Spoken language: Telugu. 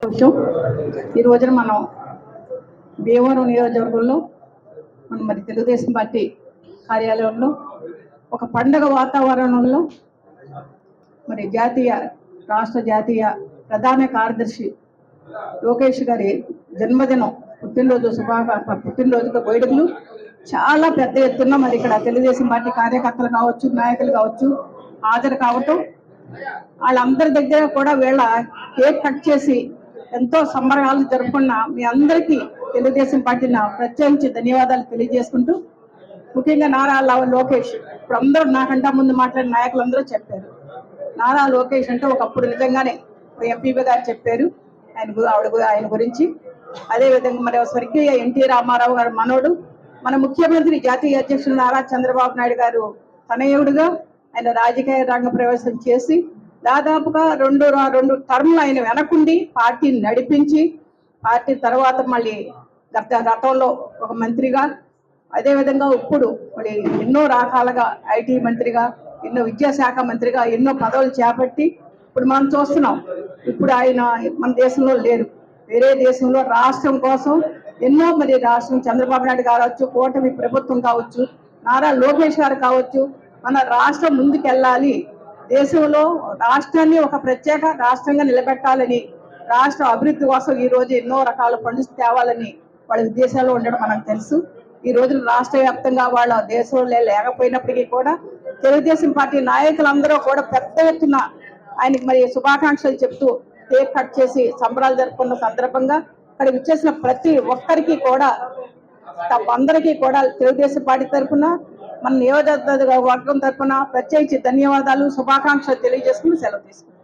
విషయం ఈ రోజున మనం భీమవరం నియోజకవర్గంలో మరి తెలుగుదేశం పార్టీ కార్యాలయంలో ఒక పండగ వాతావరణంలో మరి రాష్ట్ర జాతీయ ప్రధాన కార్యదర్శి లోకేష్ గారి జన్మదినం పుట్టినరోజుకు వేడుకలు చాలా పెద్ద ఎత్తున మరి ఇక్కడ తెలుగుదేశం పార్టీ కార్యకర్తలు కావచ్చు, నాయకులు కావచ్చు హాజరు కావటం, వాళ్ళందరి దగ్గర కూడా వీళ్ళ కేక్ కట్ చేసి ఎంతో సంబరాలు జరుపుకున్న మీ అందరికీ తెలుగుదేశం పార్టీ ప్రత్యేకించి ధన్యవాదాలు తెలియజేసుకుంటూ, ముఖ్యంగా నారా లోకేష్ ఇప్పుడు అందరూ నాకంటా ముందు మాట్లాడిన నాయకులందరూ చెప్పారు. నారా లోకేష్ అంటే ఒకప్పుడు నిజంగానే ఎంపీబీ గారు చెప్పారు ఆయన గురించి. అదేవిధంగా మరి స్వర్గీయ ఎన్టీ రామారావు గారు మనోడు, మన ముఖ్యమంత్రి జాతీయ అధ్యక్షులు నారా చంద్రబాబు నాయుడు గారు తనయుడుగా ఆయన రాజకీయ రంగ ప్రవేశం చేసి దాదాపుగా రెండు టర్మ్లు ఆయన వెనకుండి పార్టీని నడిపించి, పార్టీ తర్వాత మళ్ళీ గతంలో ఒక మంత్రిగా, అదేవిధంగా ఇప్పుడు మరి ఎన్నో రకాలుగా ఐటీ మంత్రిగా, ఎన్నో విద్యాశాఖ మంత్రిగా ఎన్నో పదవులు చేపట్టి ఇప్పుడు మనం చూస్తున్నాం. ఇప్పుడు ఆయన మన దేశంలో లేరు, వేరే దేశంలో రాష్ట్రం కోసం ఎన్నో మరి రాష్ట్రం చంద్రబాబు నాయుడు కావచ్చు, కూటమి ప్రభుత్వం కావచ్చు, నారా లోకేష్ గారు కావచ్చు, మన రాష్ట్రం ముందుకెళ్ళాలి, దేశంలో రాష్ట్రాన్ని ఒక ప్రత్యేక రాష్ట్రంగా నిలబెట్టాలని, రాష్ట్ర అభివృద్ధి కోసం ఈ రోజు ఎన్నో రకాల ఫండ్స్ తేవాలని వాళ్ళ ఉద్దేశాలు ఉండడం మనకు తెలుసు. ఈ రోజు రాష్ట్ర వ్యాప్తంగా వాళ్ళ దేశంలో లేకపోయినప్పటికీ కూడా తెలుగుదేశం పార్టీ నాయకులందరూ కూడా పెద్ద ఎత్తున ఆయనకి మరి శుభాకాంక్షలు చెప్తూ కేక్ కట్ చేసి సంబరాలు జరుపుకున్న సందర్భంగా అక్కడ విచ్చేసిన ప్రతి ఒక్కరికి కూడా అందరికీ కూడా తెలుగుదేశం పార్టీ తరఫున, మన నియోజకవర్గం తరఫున ప్రత్యేకించి ధన్యవాదాలు, శుభాకాంక్షలు తెలియజేసుకుని సెలవు తీసుకుంటాం.